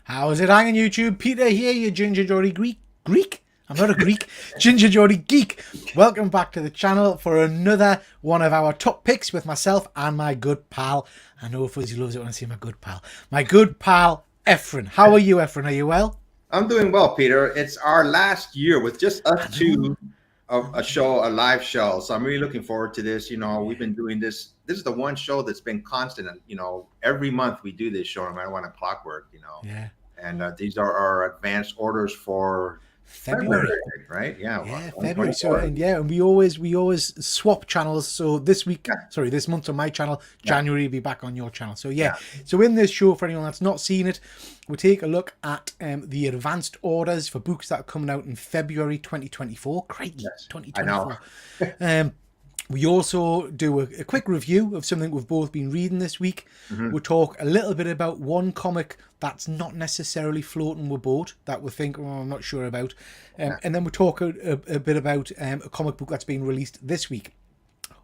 How's it hanging, YouTube? Peter here, your Ginger Geordie Greek? I'm not a Greek. Ginger Geordie Geek. Welcome back to the channel for another one of our top picks with myself and my good pal. I know Fuzzy loves it when I say my good pal. My good pal, Efine. How are you, Efine? Are you well? I'm doing well, Peter. It's our last year with just us two of a live show. So I'm really looking forward to this. You know, we've been doing this. This is the one show that's been constant. You know, every month we do this show, no matter what, clockwork, you know. Yeah. And these are our advanced orders for February, right? Yeah, yeah, February. So and we always swap channels. So this month on my channel, January will be back on your channel. So so in this show, for anyone that's not seen it, we'll take a look at the advanced orders for books that are coming out in February 2024. Crikey, Yes, 2024. I know. We also do a quick review of something we've both been reading this week. We'll talk a little bit about one comic that's not necessarily floating with boat that we think, I'm not sure about. And then we'll talk a bit about a comic book that's been released this week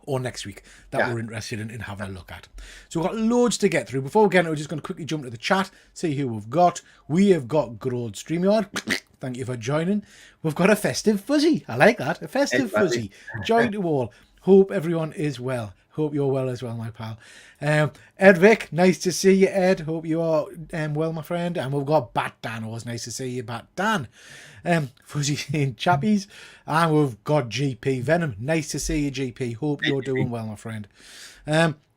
or next week that we're interested in having a look at. So we've got loads to get through. Before we get into it, we're just going to quickly jump to the chat, see who we've got. We have got good old StreamYard. Thank you for joining. We've got a festive Fuzzy. I like that. A festive Fuzzy. Join to all. Hope everyone is well. Hope you're well as well, my pal. Ed Vic, nice to see you, Ed. Hope you are well, my friend. And we've got Bat Dan. Always nice to see you, Bat Dan. Fuzzy in Chappies. And we've got GP Venom. Nice to see you, GP. Hope you're doing well, my friend.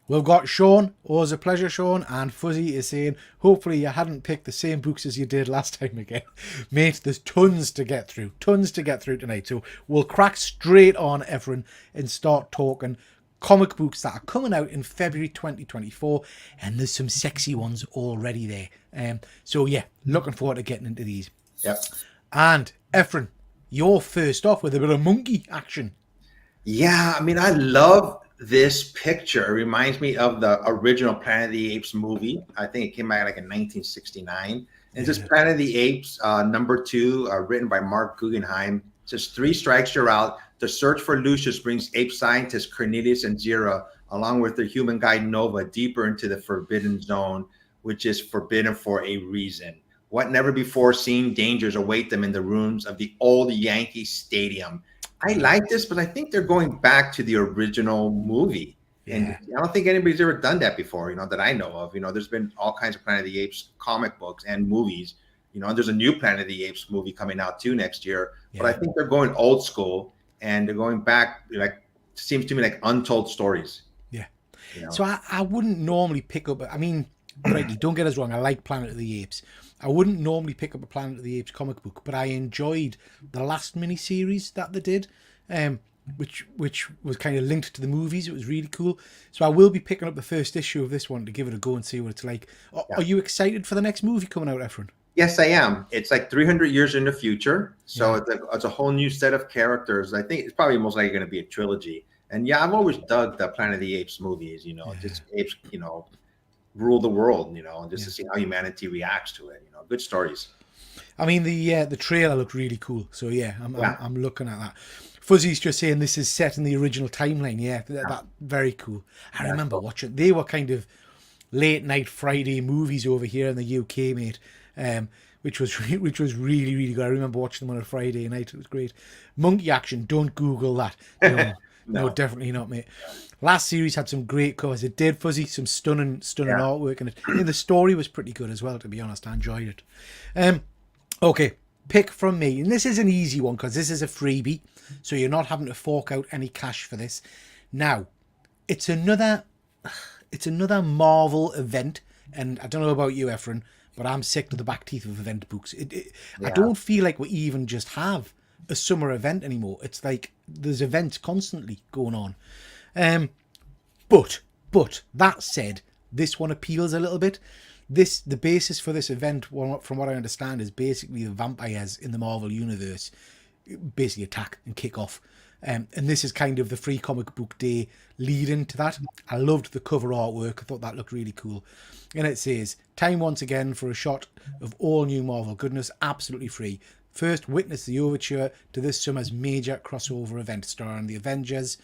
We've got Sean. Always a pleasure, Sean. And Fuzzy is saying, hopefully you hadn't picked the same books as you did last time again. Mate, there's tons to get through. Tons to get through tonight. So we'll crack straight on, Efine, and start talking comic books that are coming out in February 2024. And there's some sexy ones already there. So yeah, looking forward to getting into these. Yep. And Efine, you're first off with a bit of monkey action. Yeah, I mean, I love this picture. It reminds me of the original Planet of the Apes movie. I think it came out like in 1969. And this Planet of the Apes #2, written by Mark Guggenheim. Just 3 strikes, you're out. The search for Lucius brings ape scientists Cornelius and Zira, along with their human guide Nova, deeper into the forbidden zone, which is forbidden for a reason. What never before seen dangers await them in the ruins of the old Yankee Stadium. I like this, but I think they're going back to the original movie. Yeah. And I don't think anybody's ever done that before, you know, that I know of. You know, there's been all kinds of Planet of the Apes comic books and movies. You know, and there's a new Planet of the Apes movie coming out too next year. But I think they're going old school and they're going back, like, seems to me like untold stories. Yeah. You know? So I wouldn't normally pick up, I mean, right, don't get us wrong, I like Planet of the Apes. I wouldn't normally pick up a Planet of the Apes comic book, but I enjoyed the last miniseries that they did, which was kind of linked to the movies. It was really cool. So I will be picking up the first issue of this one to give it a go and see what it's like. Are you excited for the next movie coming out, Efine? Yes, I am. It's like 300 years in the future. So it's a whole new set of characters. I think it's probably most likely going to be a trilogy. And yeah, I've always dug the Planet of the Apes movies, you know, just apes, you know, rule the world, you know, just to see how humanity reacts to it. You know, good stories. I mean, the trailer looked really cool. So yeah, I'm looking at that. Fuzzy's just saying this is set in the original timeline. Yeah, that very cool. I remember watching. They were kind of late night Friday movies over here in the UK, mate. Which was really, really good. I remember watching them on a Friday night. It was great. Monkey action. Don't Google that. No, definitely not, mate. Last series had some great covers. It did, Fuzzy. Some stunning artwork in it. And the story was pretty good as well, to be honest. I enjoyed it. Okay, pick from me. And this is an easy one because this is a freebie. So you're not having to fork out any cash for this. Now, it's another Marvel event. And I don't know about you, Efine, but I'm sick to the back teeth of event books. I don't feel like we even just have a summer event anymore. It's like there's events constantly going on. But that said, this one appeals a little bit. The basis for this event, from what I understand, is basically the vampires in the Marvel universe basically attack and kick off. And this is kind of the free comic book day lead into that. I loved the cover artwork. I thought that looked really cool. And it says, time once again for a shot of all new Marvel goodness, absolutely free. First, witness the overture to this summer's major crossover event starring the Avengers,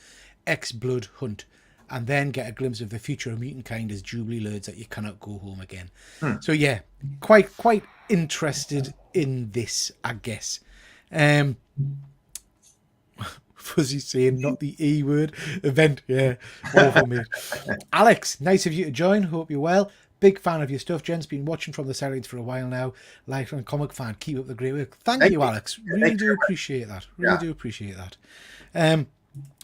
X-Blood Hunt. and then get a glimpse of the future of mutant kind as Jubilee learns that you cannot go home again. Hmm. So yeah, quite interested in this, I guess. Fuzzy saying not the E word event. Yeah, awful, mate. Alex, nice of you to join. Hope you're well. Big fan of your stuff, gents. Been watching from the sidelines for a while now. Lifelong comic fan. Keep up the great work. Thank you, Alex. Really do appreciate that. Really do appreciate that.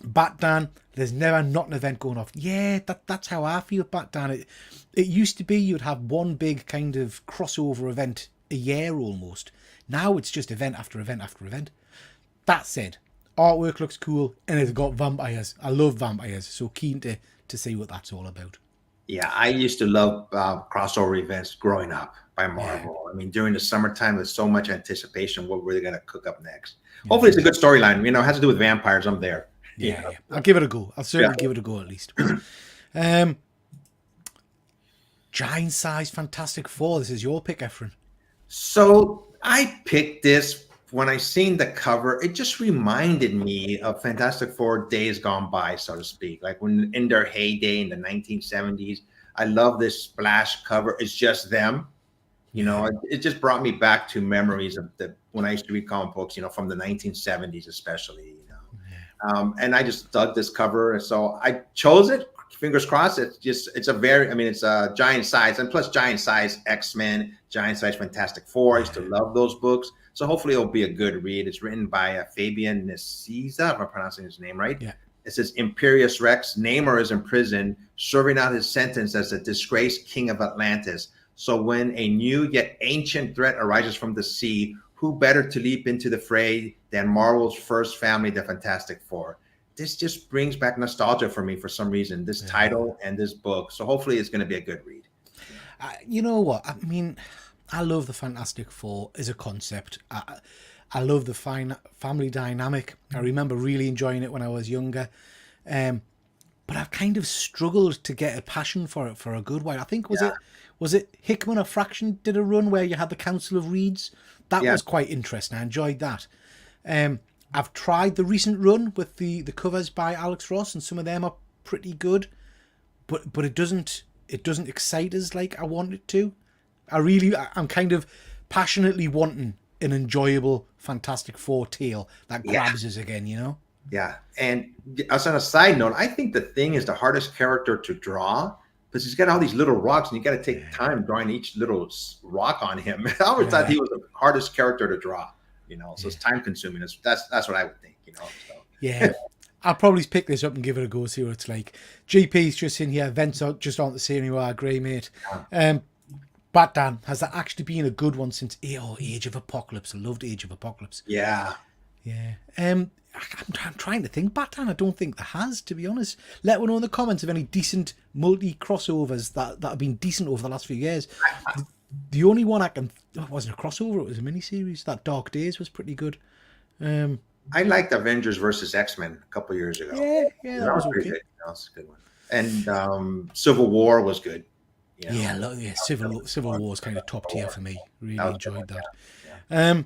Bat Dan, there's never not an event going off. Yeah, that's how I feel, Bat Dan. It used to be you'd have one big kind of crossover event a year almost. Now it's just event after event after event. That said, artwork looks cool and it's got vampires. I love vampires, so keen to see what that's all about. Yeah, I used to love crossover events growing up by Marvel. Yeah. I mean, during the summertime, there's so much anticipation. What were they going to cook up next? Yeah. Hopefully, it's a good storyline. You know, it has to do with vampires. I'm there. Yeah. I'll give it a go. I'll certainly give it a go at least. Giant size Fantastic Four. This is your pick, Efren. So I picked this when I seen the cover. It just reminded me of Fantastic Four days gone by, so to speak. Like when in their heyday in the 1970s. I love this splash cover. It's just them. You know, it just brought me back to memories of when I used to read comic books, you know, from the 1970s especially. You know, and I just dug this cover, and so I chose it. Fingers crossed. It's a giant size, and plus giant size X-Men, giant size Fantastic Four. I used to love those books. So hopefully it'll be a good read. It's written by Fabian Nicieza, if I'm pronouncing his name right. Yeah. It says Imperious Rex. Namor is in prison, serving out his sentence as the disgraced king of Atlantis. So when a new yet ancient threat arises from the sea, who better to leap into the fray than Marvel's first family, the Fantastic Four? This just brings back nostalgia for me for some reason, this title and this book. So hopefully it's going to be a good read. You know what? I mean, I love the Fantastic Four as a concept. I love the family dynamic. I remember really enjoying it when I was younger. But I've kind of struggled to get a passion for it for a good while. I think, was it Hickman or Fraction did a run where you had the Council of Reeds? That was quite interesting. I enjoyed that. I've tried the recent run with the covers by Alex Ross, and some of them are pretty good, but it doesn't excite us like I want it to. I'm kind of passionately wanting an enjoyable Fantastic Four tale that grabs us again, you know? Yeah, and as on a side note, I think the Thing is the hardest character to draw because he's got all these little rocks, and you got to take time drawing each little rock on him. I always thought he was the hardest character to draw. You know, so it's time consuming. That's what I would think, you know. So. Yeah. I'll probably pick this up and give it a go, see what it's like. GP's just in here, events just aren't the same anymore. I agree, mate. Bat Dan, has that actually been a good one since Age of Apocalypse? I loved Age of Apocalypse. Yeah. I'm trying to think, Bat Dan, I don't think there has, to be honest. Let me know in the comments of any decent multi-crossovers that have been decent over the last few years. The only one it wasn't a crossover, it was a miniseries. That Dark Days was pretty good. I liked Avengers versus X-Men a couple years ago. Yeah, that was okay. Good. That was a good one. And Civil War was good. You know? Civil War is kind of top tier for me. Really enjoyed that. Yeah.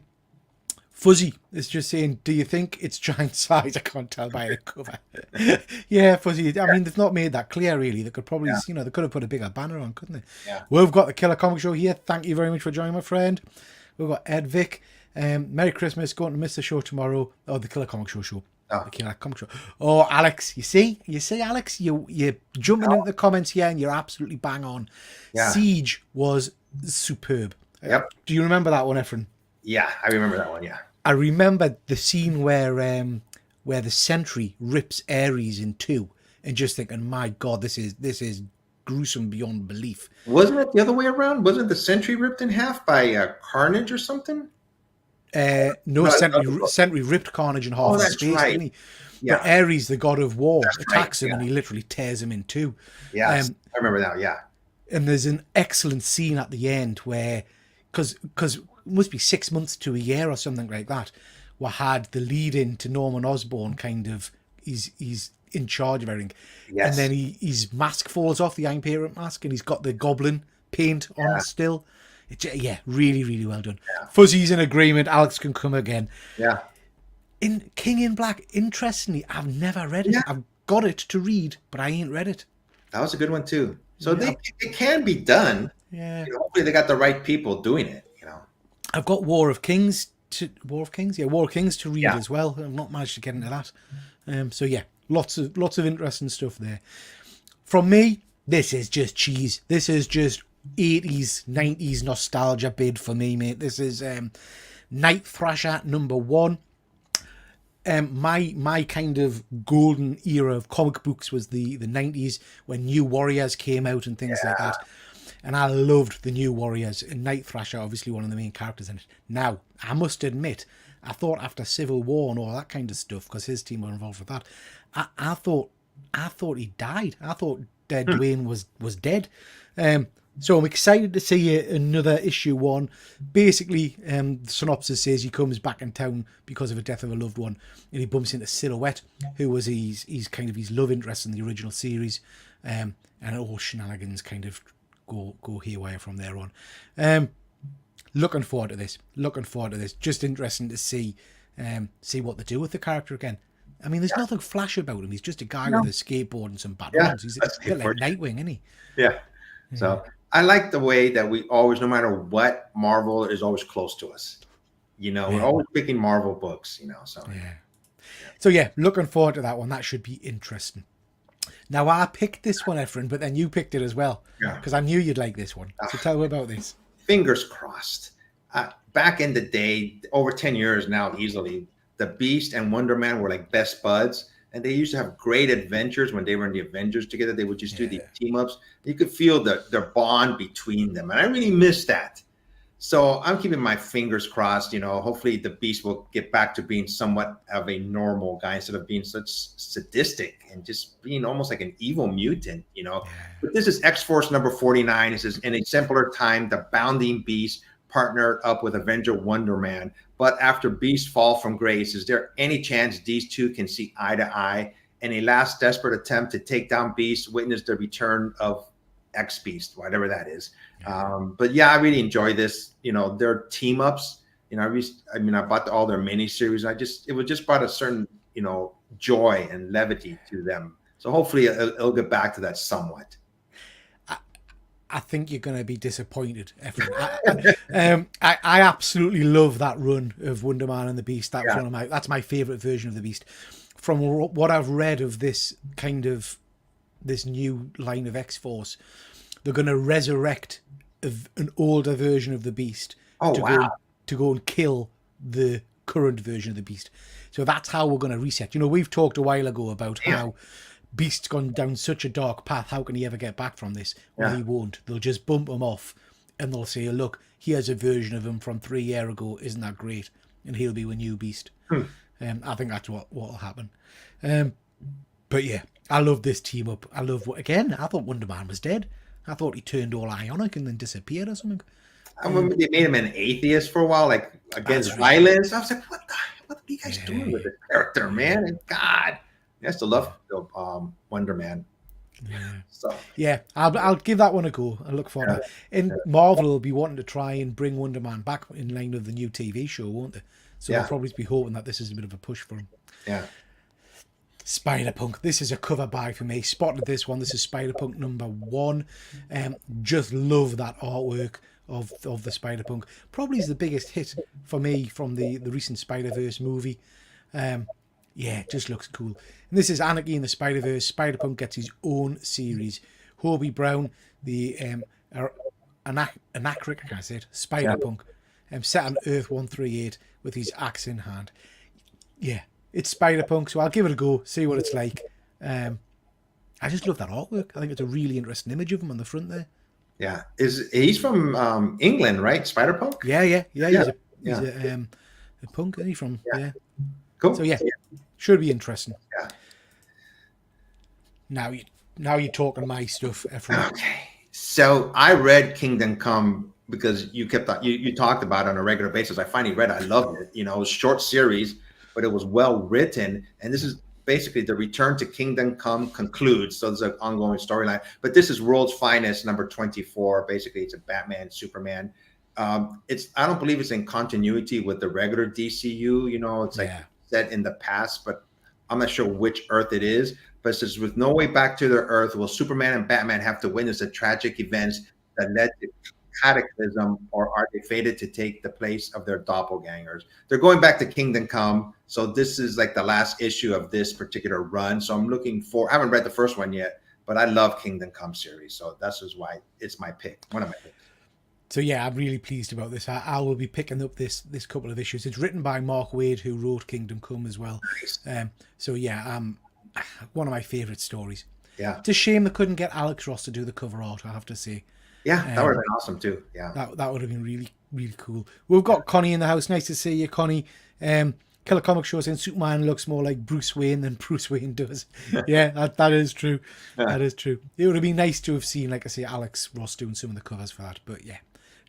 Fuzzy is just saying, do you think it's giant size? I can't tell by the cover. Yeah, Fuzzy. I mean, they've not made that clear, really. They could probably, they could have put a bigger banner on, couldn't they? Yeah. We've got the Killer Comic Show here. Thank you very much for joining, my friend. We've got Ed Vic. Merry Christmas. Going to miss the show tomorrow. Oh, the Killer Comic Show. The Killer Comic Show. Oh, Alex, you see, Alex, you're jumping into the comments here, and you're absolutely bang on. Yeah. Siege was superb. Yep. Do you remember that one, Efren? Yeah, I remember that one. Yeah. I remember the scene where the Sentry rips Ares in two, and just thinking, my God, this is gruesome beyond belief. Wasn't it the other way around? Wasn't the Sentry ripped in half by Carnage or something? No, Sentry ripped Carnage in half in space, didn't he? Yeah. But Ares, the god of war, attacks him and he literally tears him in two. Yeah, I remember that, yeah. And there's an excellent scene at the end where, because it must be 6 months to a year or something like that, we had the lead in to Norman Osborn kind of, he's in charge of everything. Yes. And then his mask falls off, the Iron Parent mask, and he's got the goblin paint on still. Really, really well done. Yeah. Fuzzy's in agreement. Alex can come again. Yeah. In King in Black, interestingly, I've never read it. Yeah. I've got it to read, but I ain't read it. That was a good one too. So Yeah. it can be done. Yeah. Hopefully they got the right people doing it. I've got War of Kings to read Yeah. as well. I've not managed to get into that. So yeah, lots of interesting stuff there. From me, this is just cheese. This is just 80s, 90s nostalgia bid for me, mate. This is Night Thrasher #1. My kind of golden era of comic books was the 90s when New Warriors came out and things like that. And I loved the New Warriors, and Night Thrasher, obviously one of the main characters in it. Now, I must admit, I thought after Civil War and all that kind of stuff, because his team were involved with that, I thought he died. I thought Dwayne was dead. So I'm excited to see another issue 1. Basically, the synopsis says he comes back in town because of the death of a loved one, and he bumps into Silhouette, who was his kind of his love interest in the original series, and all shenanigans kind of go haywire from there on. Looking forward to this. Just interesting to see what they do with the character again. I mean, there's nothing flash about him. He's just a guy with a skateboard and some bad runs. He's a bit like Nightwing, isn't he? Yeah. So I like the way that we always, no matter what, Marvel is always close to us. We're always picking Marvel books, So So yeah, looking forward to that one. That should be interesting. Now, I picked this one, Efren, but then you picked it as well. Because I knew you'd like this one. So tell me about this. Fingers crossed. Back in the day, over 10 years now, easily, the Beast and Wonder Man were like best buds. And they used to have great adventures when they were in the Avengers together. They would just do these team-ups. You could feel their bond between them. And I really miss that. So I'm keeping my fingers crossed. Hopefully the Beast will get back to being somewhat of a normal guy instead of being such sadistic and just being almost like an evil mutant, But this is X-Force number 49. This is in a simpler time, the Bounding Beast partnered up with Avenger Wonder Man. But after Beast fall from grace, is there any chance these two can see eye to eye? In a last desperate attempt to take down Beast, witness the return of X-Beast, whatever that is. But yeah, I really enjoy this. Their team ups. I bought all their miniseries. It was just brought a certain, joy and levity to them. So hopefully it'll get back to that somewhat. I think you're going to be disappointed. I absolutely love that run of Wonder Man and the Beast. That's my favorite version of the Beast. From what I've read of this new line of X-Force, they're going to resurrect an older version of the Beast to go and kill the current version of the Beast. So that's how we're going to reset. We've talked a while ago about how Beast's gone down such a dark path. How can he ever get back from this? Well, he won't. They'll just bump him off and they'll say, look, here's a version of him from 3 years ago. Isn't that great? And he'll be a new Beast. I think that's what will happen. But yeah, I love this team up. I thought Wonder Man was dead. I thought he turned all ionic and then disappeared or something. I remember they made him an atheist for a while, like against violence. I was like, what are you guys doing with this character, man? And God, I used to love Wonder Man. I'll give that one a go. I look forward to it. And Marvel will be wanting to try and bring Wonder Man back in line with the new TV show, won't they? So they'll probably be hoping that this is a bit of a push for him. Yeah. Spider-Punk. This is a cover buy for me. Spotted this one. This is Spider-Punk #1. Just love that artwork of the Spider-Punk. Probably is the biggest hit for me from the recent Spider-Verse movie. Just looks cool. And this is Anarchy in the Spider-Verse. Spider-Punk gets his own series. Hobie Brown, the anachric, I can't say it, Spider-Punk, set on Earth 138 with his axe in hand. Yeah, it's Spider-Punk, so I'll give it a go, see what it's like. I just love that artwork. I think it's a really interesting image of him on the front there. Yeah, he's from England, right? Spider-Punk. Yeah. He's a punk, isn't he? From Cool. So should be interesting. Yeah. Now you're talking my stuff, Efren. Okay. So I read Kingdom Come because you talked about it on a regular basis. I finally read it. I loved it. It was a short series, but it was well written. And this is basically the Return to Kingdom Come concludes. So there's an ongoing storyline. But this is World's Finest number 24. Basically, it's a Batman, Superman. I don't believe it's in continuity with the regular DCU. It's like set in the past, but I'm not sure which Earth it is. but it says, with no way back to their Earth, will Superman and Batman have to witness the tragic events that led to cataclysm, or are they fated to take the place of their doppelgangers? They're going back to Kingdom Come, so this is like the last issue of this particular run. So I'm looking for. I haven't read the first one yet, but I love Kingdom Come series, so that's just why it's my pick. One of my picks. So yeah, I'm really pleased about this. I will be picking up this couple of issues. It's written by Mark Waid, who wrote Kingdom Come as well. Nice. So yeah, one of my favourite stories. Yeah, it's a shame they couldn't get Alex Ross to do the cover art, I have to say. Yeah, that would have been awesome too. Yeah, that would have been really, really cool. We've got Connie in the house. Nice to see you, Connie. Killer Comic Show saying Superman looks more like Bruce Wayne than Bruce Wayne does. Yeah, that is true. That is true. It would have been nice to have seen, like I say, Alex Ross doing some of the covers for that. But yeah,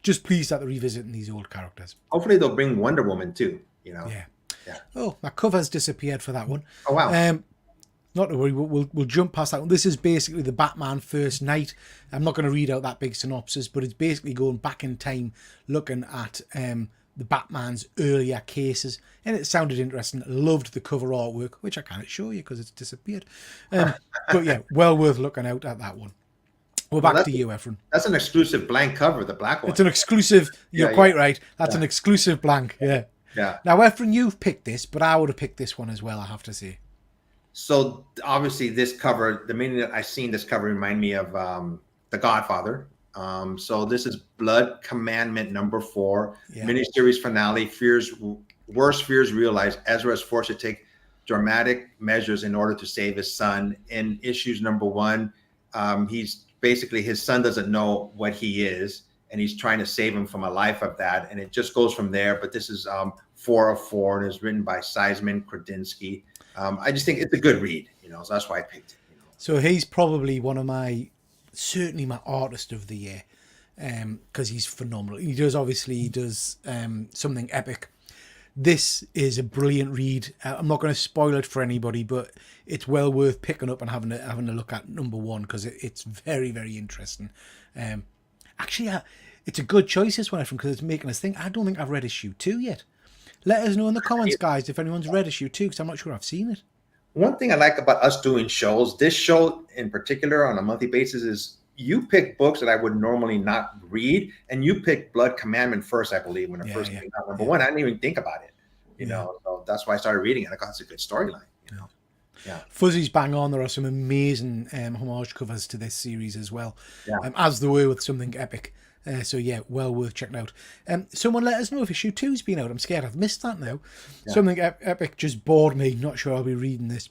just pleased that they're revisiting these old characters. Hopefully they'll bring Wonder Woman too. You know. Yeah. Oh, my cover's disappeared for that one. Oh wow. Not to worry, we'll jump past that one. This is basically the Batman First Night. I'm not going to read out that big synopsis, but it's basically going back in time, looking at the Batman's earlier cases, and it sounded interesting. Loved the cover artwork, which I can't show you because it's disappeared. But yeah, well worth looking out at that one. We're back to you, Efren. That's an exclusive blank cover, the black one. It's an exclusive. You're quite right. That's an exclusive blank. Yeah. Now, Efren, you've picked this, but I would have picked this one as well, I have to say. So obviously this cover, the minute that I seen this cover, remind me of The Godfather. So this is Blood Commandment #4, miniseries finale. Worst fears realized. Ezra is forced to take dramatic measures in order to save his son. In issues #1, he's basically, his son doesn't know what he is, and he's trying to save him from a life of that. And it just goes from there. But this is 4 of 4, and is written by Seisman Kredinsky. I just think it's a good read, so that's why I picked it. So he's probably one of certainly my artist of the year, because he's phenomenal. He does something epic. This is a brilliant read. I'm not going to spoil it for anybody, but it's well worth picking up and having a look at #1 because it's very, very interesting. Actually, it's a good choice this one, because it's making us think. I don't think I've read issue 2 yet. Let us know in the comments, guys, if anyone's read issue 2, because I'm not sure I've seen it. One thing I like about us doing shows, this show in particular on a monthly basis, is you pick books that I would normally not read, and you pick Blood Commandment first, I believe, when it first came out. #1, I didn't even think about it, so that's why I started reading it. I thought it's a good storyline, Yeah. Fuzzy's bang on. There are some amazing homage covers to this series as well, Yeah. As there were with Something Epic. So yeah, well worth checking out. Someone let us know if issue 2's been out. I'm scared I've missed that now. Yeah. Something Epic just bored me. Not sure I'll be reading this.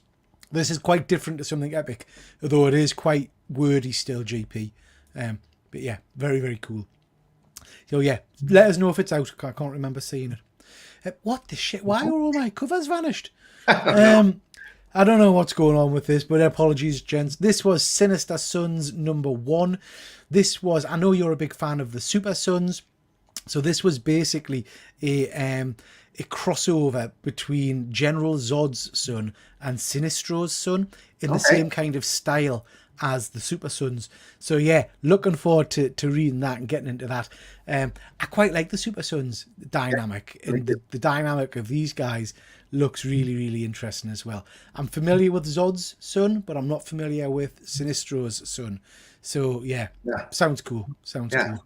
This is quite different to Something Epic, although it is quite wordy still, GP. But yeah, very, very cool. So yeah, let us know if it's out. I can't remember seeing it. What the shit? Why are all my covers vanished? I don't know what's going on with this, but apologies, gents. This was Sinister Suns #1. This was, I know you're a big fan of the Super Sons, so this was basically a crossover between General Zod's son and Sinistro's son in the same kind of style as the Super Sons. So yeah, looking forward to reading that and getting into that. I quite like the Super Sons dynamic, and the dynamic of these guys looks really, really interesting as well. I'm familiar with Zod's son, but I'm not familiar with Sinistro's son. So yeah. Sounds cool. Cool.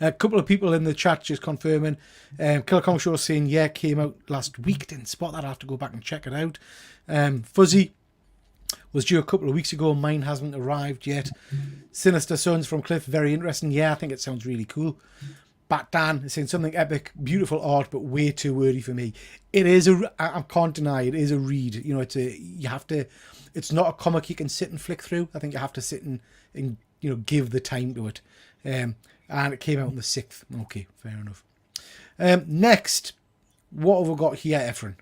A couple of people in the chat just confirming. Killer Comic Show saying, came out last week. Didn't spot that. I have to go back and check it out. Fuzzy was due a couple of weeks ago. Mine hasn't arrived yet. Sinister Suns from Cliff, very interesting. I think it sounds really cool. Bat Dan is saying Something Epic, beautiful art, but way too wordy for me. It is I can't deny it is a read. It's not a comic you can sit and flick through. I think you have to sit and give the time to it. And it came out on the 6th. Okay, fair enough. Next, what have we got here, Efren?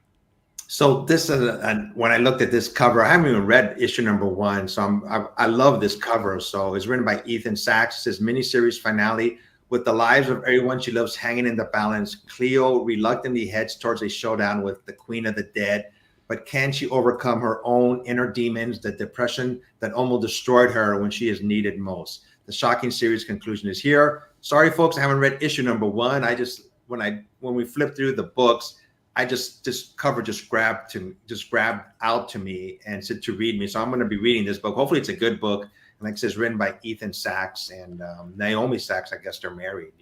So this is, when I looked at this cover, I haven't even read issue #1, so I love this cover. So it's written by Ethan Sachs. It says miniseries finale. With the lives of everyone she loves hanging in the balance, Cleo reluctantly heads towards a showdown with the Queen of the Dead. But can she overcome her own inner demons, the depression that almost destroyed her when she is needed most? The shocking series conclusion is here. Sorry, folks, I haven't read issue #1. I just when we flip through the books, I this cover just grabbed out to me and said to read me. So I'm going to be reading this book. Hopefully it's a good book. And like it says, written by Ethan Sachs and Naomi Sachs. I guess they're married,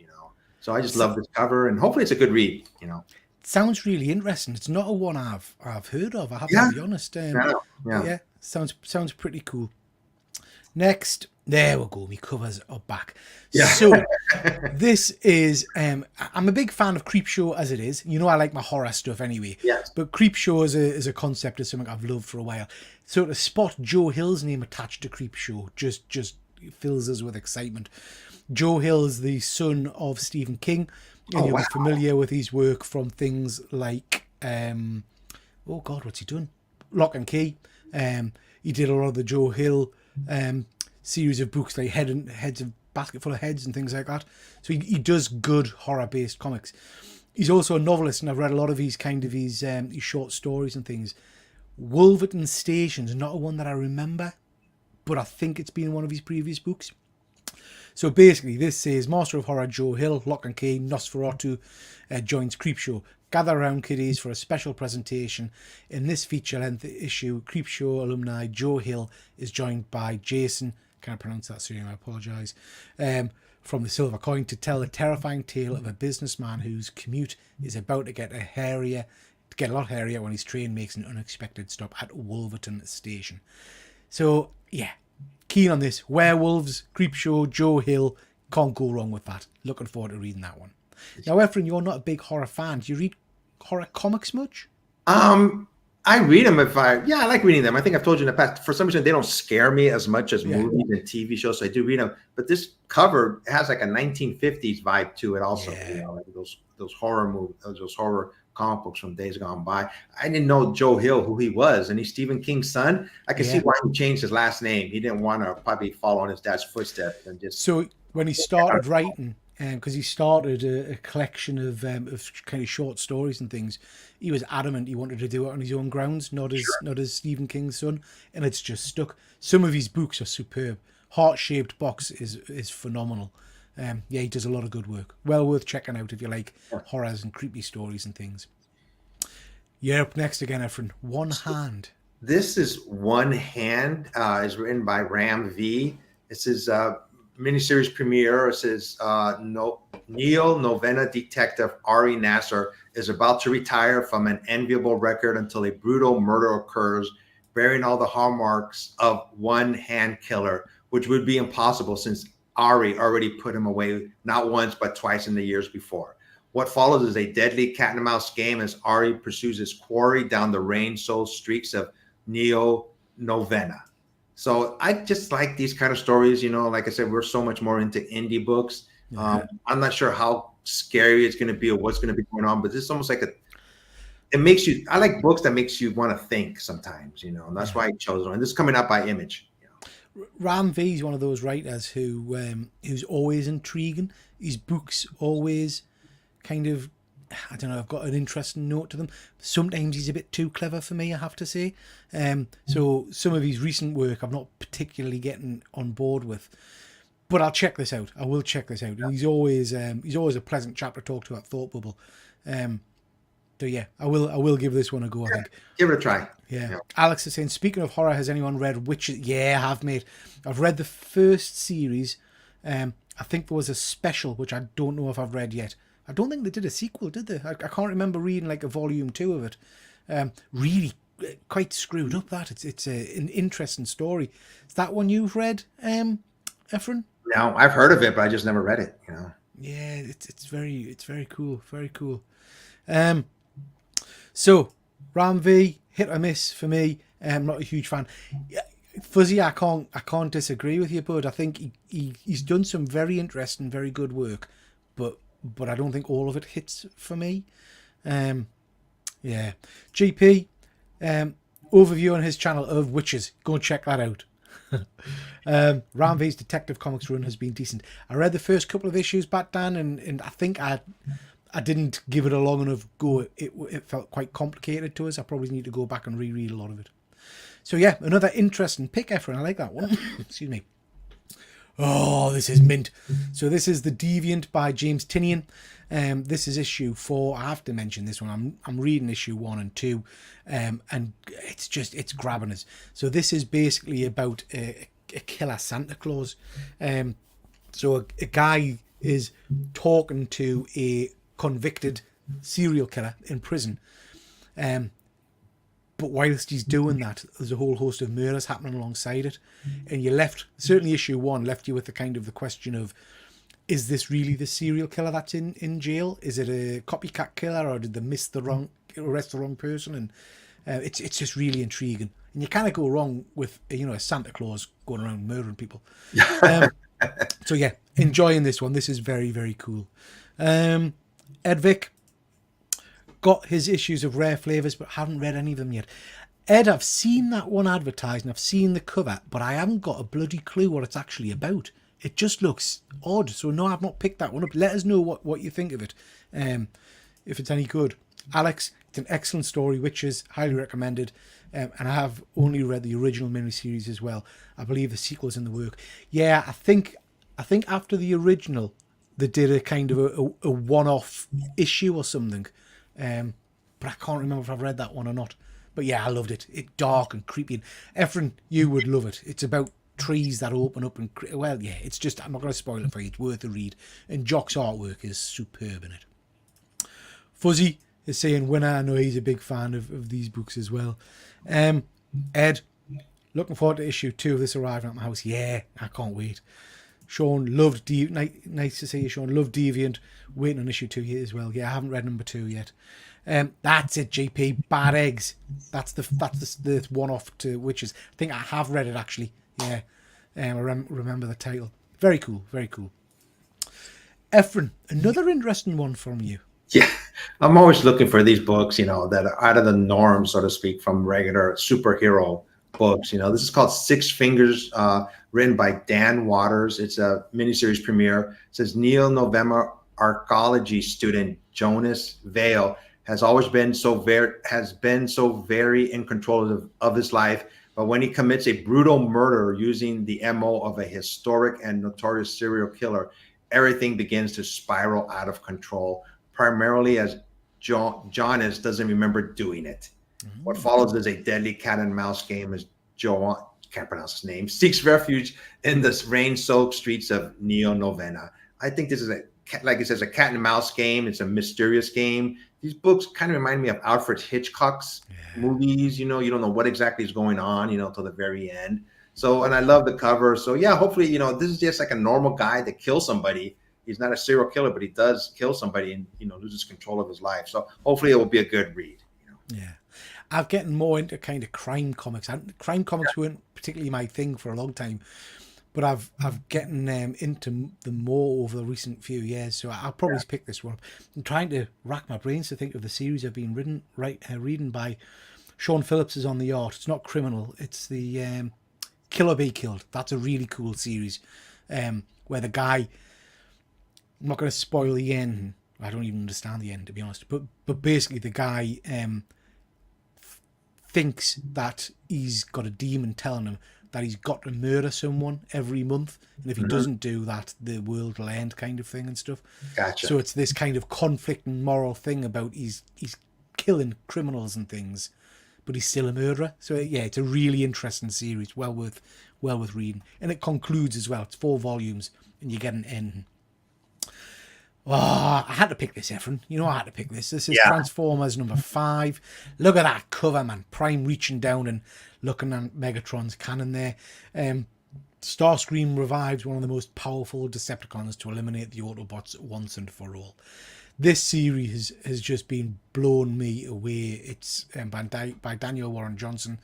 So I just love this cover, and hopefully it's a good read, Sounds really interesting. It's not a one I've heard of. I have to be honest. Yeah, sounds pretty cool. Next, there we go. My covers are back. Yeah. So this is. I'm a big fan of Creepshow as it is. I like my horror stuff anyway. Yes. But Creepshow as a concept is something I've loved for a while. So to spot Joe Hill's name attached to Creepshow just fills us with excitement. Joe Hill is the son of Stephen King. And you'll be familiar with his work from things like, what's he done? Lock and Key. He did a lot of the Joe Hill series of books like Heads of Basket Full of Heads and things like that. So he does good horror-based comics. He's also a novelist, and I've read a lot of his short stories and things. Wolverton Station's not a one that I remember, but I think it's been one of his previous books. So basically, this says Master of Horror Joe Hill, Lock and Key, Nosferatu joins Creepshow. Gather around, kiddies, for a special presentation. In this feature-length issue, Creepshow alumni Joe Hill is joined by Jason, can't pronounce that surname, I apologise, from the Silver Coin to tell the terrifying tale of a businessman whose commute is about to get a lot hairier when his train makes an unexpected stop at Wolverton Station. So, yeah. Keen on this. Werewolves, Creepshow, Joe Hill. Can't go wrong with that. Looking forward to reading that one. Now, Efren, you're not a big horror fan. Do you read horror comics much? I read them I like reading them. I think I've told you in the past, for some reason, they don't scare me as much as movies and TV shows. So I do read them. But this cover has like a 1950s vibe to it also. Yeah. Like those horror movies, those horror comic books from days gone by. I didn't know Joe Hill, who he was, and he's Stephen King's son. I can see why he changed his last name. He didn't want to probably follow in his dad's footsteps and just. So when he started writing, because he started a collection of kind of short stories and things, he was adamant he wanted to do it on his own grounds, not as Stephen King's son, and it's just stuck. Some of his books are superb. Heart-Shaped Box is phenomenal. He does a lot of good work. Well worth checking out if you like horrors and creepy stories and things. You're up next again, Efren. One Hand. This is One Hand. Is written by Ram V. This is miniseries premiere. It says neo-novena detective Ari Nasser is about to retire from an enviable record until a brutal murder occurs, bearing all the hallmarks of one-hand killer, which would be impossible since Ari already put him away not once but twice in the years before. What follows is a deadly cat and mouse game as Ari pursues his quarry down the rain-soaked streets of neo-novena. So I just like these kind of stories. Like I said, we're so much more into indie books. I'm not sure how scary it's going to be or what's going to be going on, but this is almost like I like books that makes you want to think sometimes, and that's why I chose it. And this is coming out by Image. Ram V is one of those writers who's always intriguing. His books always kind of, I don't know, I've got an interesting note to them. Sometimes he's a bit too clever for me, I have to say. So some of his recent work I'm not particularly getting on board with. But I'll check this out. I will check this out. Yeah. He's always a pleasant chap to talk to at Thought Bubble. So yeah, I will give this one a go, I think. Give it a try. Yeah. Alex is saying, speaking of horror, has anyone read Witches? Yeah, I have, mate. I've read the first series. I think there was a special, which I don't know if I've read yet. I don't think they did a sequel, did they? I can't remember reading like a volume 2 of it. Really quite screwed up, that. It's an interesting story. Is that one you've read, Efren? No, I've heard of it, but I just never read it, Yeah, it's very cool. Very cool. So, Ram V, hit or miss for me. I'm not a huge fan. Fuzzy, I can't disagree with you, bud. I think he's done some very interesting, very good work, but I don't think all of it hits for me. Yeah. GP, overview on his channel of Witches. Go and check that out. Ram V's Detective Comics run has been decent. I read the first couple of issues back then, and I think I didn't give it a long enough go. It felt quite complicated to us. I probably need to go back and reread a lot of it. So yeah, another interesting pick, Efren. I like that one. Excuse me. Oh, this is mint. So this is The Deviant by James Tinian. This is issue 4. I have to mention this one. I'm reading issue 1 and 2, and it's grabbing us. So this is basically about a killer Santa Claus. So a guy is talking to a convicted serial killer in prison. But whilst he's doing that, there's a whole host of murders happening alongside it. And certainly issue 1 left you with the question of, is this really the serial killer that's in jail? Is it a copycat killer, or did they arrest the wrong person? And it's just really intriguing. And you kind of go wrong with, a Santa Claus going around murdering people. So yeah, enjoying this one. This is very, very cool. Ed Vick got his issues of Rare Flavors, but haven't read any of them yet. Ed, I've seen that one advertised and I've seen the cover, but I haven't got a bloody clue what it's actually about. It just looks odd. So no, I've not picked that one up. Let us know what you think of it, if it's any good. Alex, it's an excellent story, Witches, highly recommended. And I have only read the original miniseries as well. I believe the sequel's in the work. Yeah, I think after the original, they did a kind of a one-off issue or something. But I can't remember if I've read that one or not. But yeah, I loved it. It's dark and creepy. And Efren, you would love it. It's about trees that open up and well, yeah. It's just, I'm not going to spoil it for you. It's worth a read. And Jock's artwork is superb in it. Fuzzy is saying winner. I know he's a big fan of these books as well. Ed, looking forward to issue 2 of this arriving at my house. Yeah, I can't wait. Sean loved nice to see you, Sean. Loved Deviant. Waiting on issue 2 here as well. Yeah, I haven't read number 2 yet. That's it, JP. Bad Eggs. That's the one-off to Witches. I think I have read it actually. Yeah, I remember the title. Very cool. Very cool. Efren, another interesting one from you. Yeah, I'm always looking for these books, that are out of the norm, so to speak, from regular superhero books. This is called Six Fingers, written by Dan Waters. It's a miniseries premiere. It says Neo-November archaeology student Jonas Vale has been so very in control of his life, but when he commits a brutal murder using the MO of a historic and notorious serial killer, everything begins to spiral out of control, primarily as Jonas doesn't remember doing it. Mm-hmm. What follows is a deadly cat and mouse game as Joan, can't pronounce his name, seeks refuge in the rain-soaked streets of Neo-Novena. I think this is like it says, a cat and mouse game. It's a mysterious game. These books kind of remind me of Alfred Hitchcock's movies. You don't know what exactly is going on, till the very end. So, and I love the cover. So yeah, hopefully, this is just like a normal guy that kills somebody. He's not a serial killer, but he does kill somebody and, loses control of his life. So hopefully it will be a good read. Yeah. I've getting more into kind of crime comics. Crime comics weren't particularly my thing for a long time, but I've getting into them more over the recent few years. So I'll probably pick this one up. I'm trying to rack my brains to think of the series I've been reading by Sean Phillips is on the art. It's not Criminal. It's the Kill or Be Killed. That's a really cool series where the guy, I'm not going to spoil the end. I don't even understand the end, to be honest. But basically the guy thinks that he's got a demon telling him that he's got to murder someone every month, and if he doesn't do that, the world will end, kind of thing and stuff. Gotcha. So it's this kind of conflict and moral thing about he's killing criminals and things, but he's still a murderer. So yeah, it's a really interesting series, well worth reading, and it concludes as well. It's 4 volumes, and you get an ending. Oh, I had to pick this, Efren. I had to pick this. This is Transformers number 5. Look at that cover, man. Prime reaching down and looking at Megatron's cannon there. Starscream revives one of the most powerful Decepticons to eliminate the Autobots once and for all. This series has just been blown me away. It's by Daniel Warren Johnson.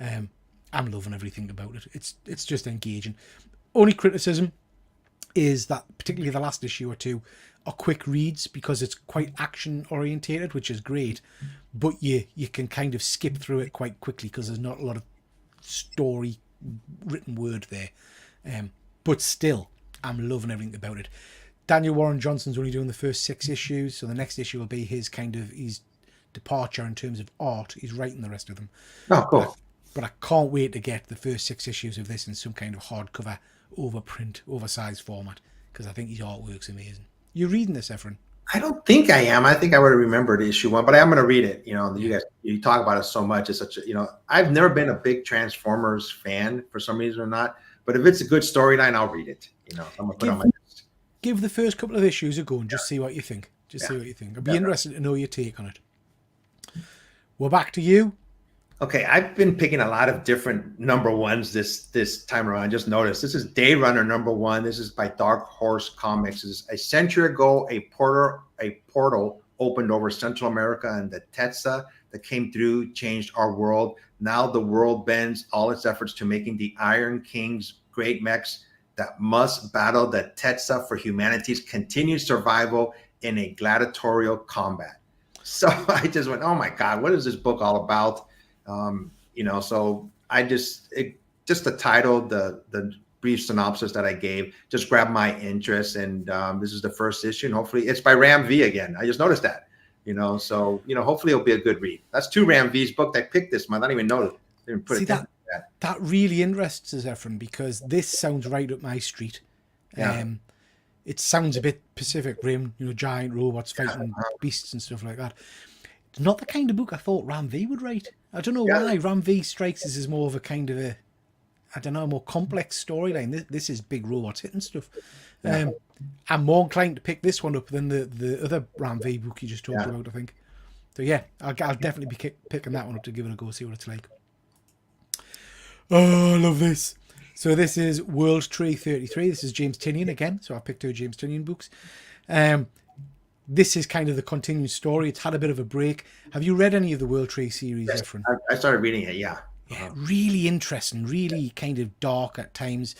I'm loving everything about it. It's just engaging. Only criticism is that particularly the last issue or 2 are quick reads because it's quite action orientated, which is great, but you can kind of skip through it quite quickly because there's not a lot of story written word there. But still, I'm loving everything about it. Daniel Warren Johnson's only doing the first 6 issues, so the next issue will be his departure in terms of art. He's writing the rest of them. Oh, cool. But I can't wait to get the first 6 issues of this in some kind of hardcover overprint, oversized format, because I think his artwork's amazing. You reading this, Efren? I don't think I am. I think I would have remembered issue 1, but I am going to read it. You know, you guys, you talk about it so much. It's such a, you know, I've never been a big Transformers fan for some reason or not, but if it's a good storyline, I'll read it. You know, I'm going to put it on my list. Give the first couple of issues a go and just see what you think. See what you think. I'd be interested to know your take on it. We're back to you. Okay, I've been picking a lot of different number ones this time around. Just noticed this is Dayrunner #1. This is by Dark Horse Comics. This is a century ago, a portal opened over Central America, and the Tetsa that came through changed our world. Now the world bends all its efforts to making the Iron King's great mechs that must battle the Tetsa for humanity's continued survival in a gladiatorial combat. So I just went, oh my God, what is this book all about? You know, so I just the title, the brief synopsis that I gave just grabbed my interest, and this is the first issue, and hopefully it's by Ram V again. I just noticed that, you know, so you know, hopefully it'll be a good read. That's 2 Ram V's book I picked this month. I didn't even know that. That really interests us, Efren, because this sounds right up my street. It sounds a bit Pacific Rim, you know, giant robots fighting beasts and stuff like that. It's not the kind of book I thought Ram V would write. I don't know why. Ram V strikes us as more of a kind of a, I don't know, more complex storyline. This is big robots hitting stuff. I'm more inclined to pick this one up than the other Ram V book you just talked about, I think. So yeah, I'll definitely be picking that one up to give it a go, see what it's like. Oh, I love this. So this is World Tree 33. This is James Tynion again. So I picked 2 James Tynion books. This is kind of the continued story. It's had a bit of a break. Have you read any of the World Tree series, Efren? I started reading it, yeah. Really interesting, really kind of dark at times.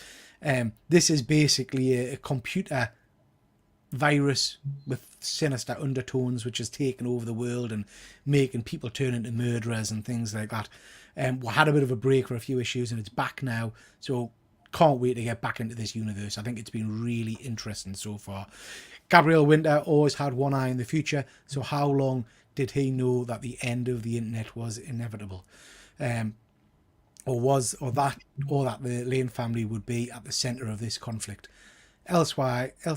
This is basically a computer virus with sinister undertones, which has taken over the world and making people turn into murderers and things like that. We had a bit of a break for a few issues, and it's back now. So can't wait to get back into this universe. I think it's been really interesting so far. Gabriel Winter always had one eye in the future. So how long did he know that the end of the internet was inevitable? Or that the Lane family would be at the center of this conflict. Elsewhere, I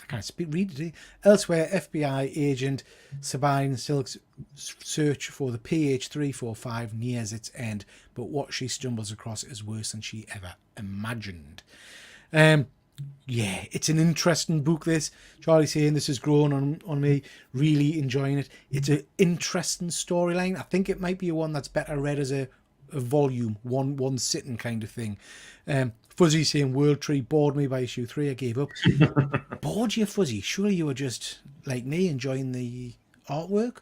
can't read today. Elsewhere, FBI agent Sabine Silk's search for the PH345 nears its end, but what she stumbles across is worse than she ever imagined. It's an interesting book, this. Charlie saying this has grown on me, really enjoying it. It's an interesting storyline. I think it might be one that's better read as a volume, one sitting kind of thing. Fuzzy saying World Tree bored me by issue 3. I gave up. Bored you, Fuzzy? Surely you were just like me, enjoying the artwork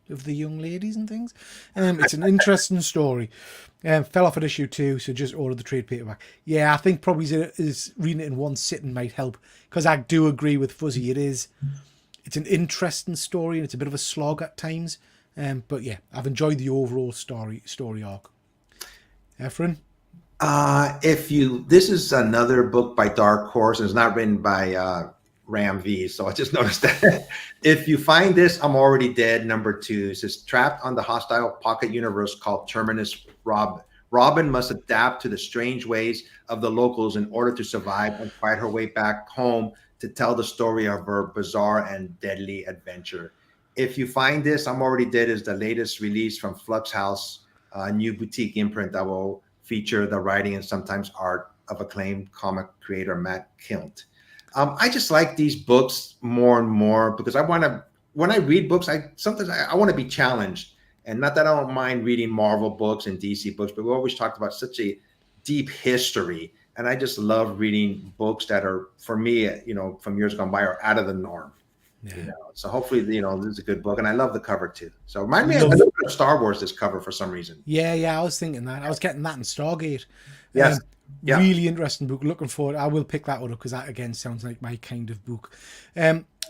of the young ladies and things. It's an interesting story. Fell off at issue 2, so just ordered the trade paperback. Yeah, I think probably is reading it in one sitting might help, because I do agree with Fuzzy. It's an interesting story, and it's a bit of a slog at times. But yeah, I've enjoyed the overall story arc. Efren? This is another book by Dark Horse, and it's not written by Ram V, so I just noticed that. If you find this, I'm already dead. #2 says trapped on the hostile pocket universe called Terminus. Robin must adapt to the strange ways of the locals in order to survive and fight her way back home to tell the story of her bizarre and deadly adventure. If you find this, I'm already dead is the latest release from Flux House, a new boutique imprint that will feature the writing and sometimes art of acclaimed comic creator Matt Kilt. I just like these books more and more because when I read books, I want to be challenged. And not that I don't mind reading Marvel books and DC books, but we always talked about such a deep history. And I just love reading books that are, for me, from years gone by, are out of the norm. Yeah. So hopefully, this is a good book. And I love the cover too. So remind me of Star Wars, this cover, for some reason. Yeah, I was thinking that. I was getting that in Stargate. Yes. Really interesting book. Looking forward. I will pick that one up because that again sounds like my kind of book.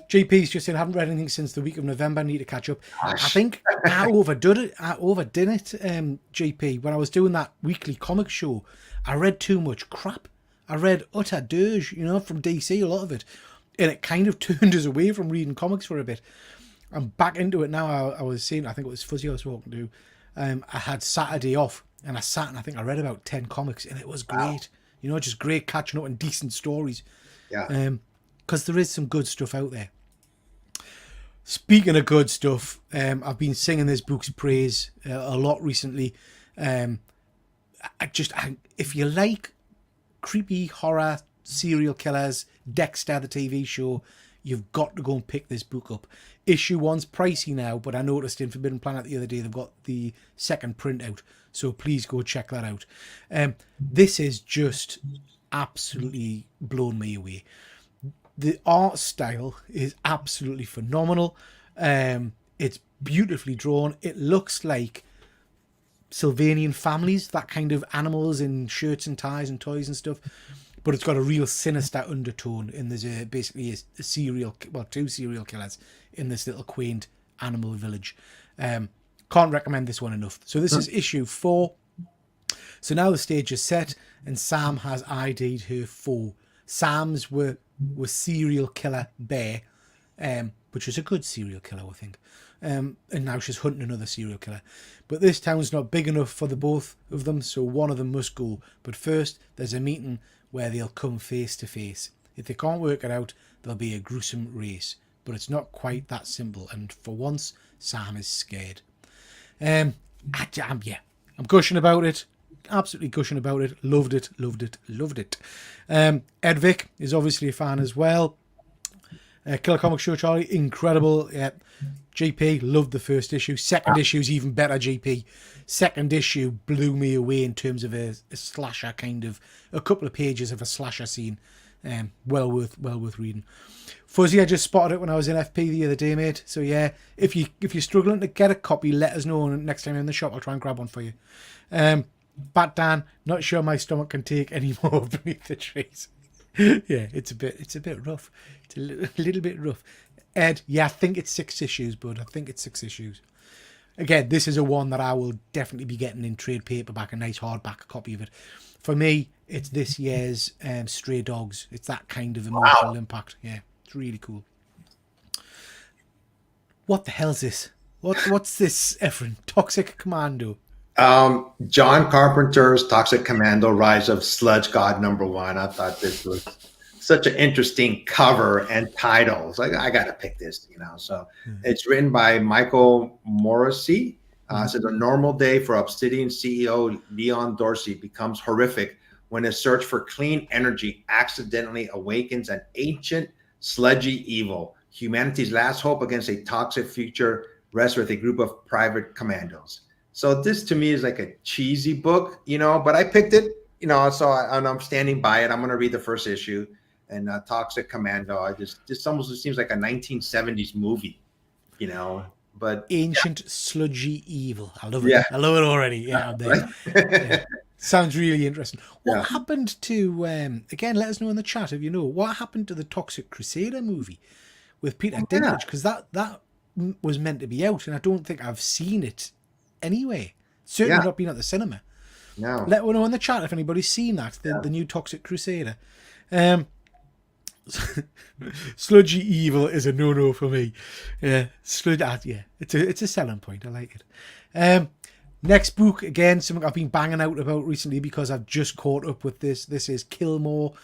GP's just saying, I haven't read anything since the week of November. Need to catch up. Gosh. I think I overdid it. GP. When I was doing that weekly comic show, I read too much crap. I read utter dirge, from DC, a lot of it. And it kind of turned us away from reading comics for a bit. I'm back into it now. I was saying, I think it was Fuzzy I was talking to. I had Saturday off and I sat and I think I read about 10 comics and it was great. You know, just great catching up and decent stories. Yeah. Because there is some good stuff out there. Speaking of good stuff, I've been singing this book's praise a lot recently. If you like creepy horror serial killers, Dexter the TV show, you've got to go and pick this book up. Issue 1's pricey now, but I noticed in Forbidden Planet the other day they've got the second print out, so please go check that out. This is just absolutely blown me away. The art style is absolutely phenomenal. It's beautifully drawn. It looks like Sylvanian families, that kind of animals in shirts and ties and toys and stuff. But it's got a real sinister undertone, and there's basically two serial killers in this little quaint animal village. Can't recommend this one enough. So this is issue 4. So now the stage is set, and Sam has ID'd her foe. Sam's were serial killer Bear, which was a good serial killer, I think. And now she's hunting another serial killer. But this town's not big enough for the both of them, so one of them must go. But first, there's a meeting where they'll come face to face. If they can't work it out, there'll be a gruesome race. But it's not quite that simple, and for once, Sam is scared. I'm gushing about it. Absolutely gushing about it. Loved it. Ed Vick is obviously a fan as well. Killer Comic Show Charlie, incredible. GP, loved the first issue. Second issue's even better, GP. Second issue blew me away in terms of a slasher kind of, a couple of pages of a slasher scene. Well worth reading. Fuzzy, I just spotted it when I was in FP the other day, mate. So yeah, if you're struggling to get a copy, let us know, and next time you're in the shop I'll try and grab one for you. Bat Dan, not sure my stomach can take any more Beneath the Trees. Yeah, it's a bit rough. It's a little bit rough. Ed, yeah, I think it's 6 issues, bud. I think it's 6 issues. Again, this is a one that I will definitely be getting in trade paperback, a nice hardback copy of it. For me, it's this year's Stray Dogs. It's that kind of emotional impact. Yeah, it's really cool. What the hell's this? What's this, Efren? Toxic Commando. John Carpenter's Toxic Commando, Rise of Sludge God #1. I thought this was such an interesting cover and title. So I got to pick this, So it's written by Michael Morrissey. It says a normal day for Obsidian CEO Leon Dorsey becomes horrific when his search for clean energy accidentally awakens an ancient sludgy evil. Humanity's last hope against a toxic future rests with a group of private commandos. So this to me is like a cheesy book, but I picked it, so I'm standing by it. I'm going to read the first issue. And Toxic Commando, this almost seems like a 1970s movie, but ancient sludgy evil. I love it. Yeah. I love it already. Yeah, yeah. Sounds really interesting. What happened to again? Let us know in the chat if you know what happened to the Toxic Crusader movie with Peter Dinklage, because that was meant to be out, and I don't think I've seen it anyway. Certainly not been at the cinema. No. Let us know in the chat if anybody's seen that the new Toxic Crusader. Sludgy evil is a no for me. Yeah, it's a selling point. I like it. Next book, again, something I've been banging out about recently because I've just caught up with this. This is Kilmore.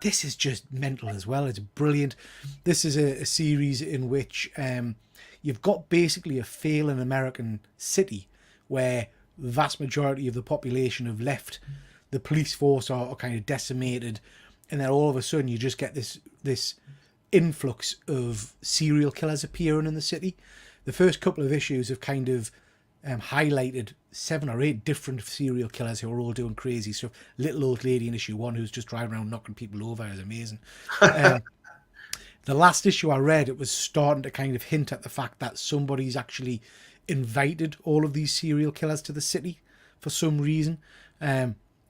This is just mental as well. It's brilliant. This is a series in which you've got basically a failing American city where the vast majority of the population have left. The police force are kind of decimated. And then all of a sudden you just get this influx of serial killers appearing in the city. The first couple of issues have kind of highlighted 7 or 8 different serial killers who are all doing crazy stuff. Little old lady in issue 1 who's just driving around knocking people over is amazing. The last issue I read, it was starting to kind of hint at the fact that somebody's actually invited all of these serial killers to the city for some reason.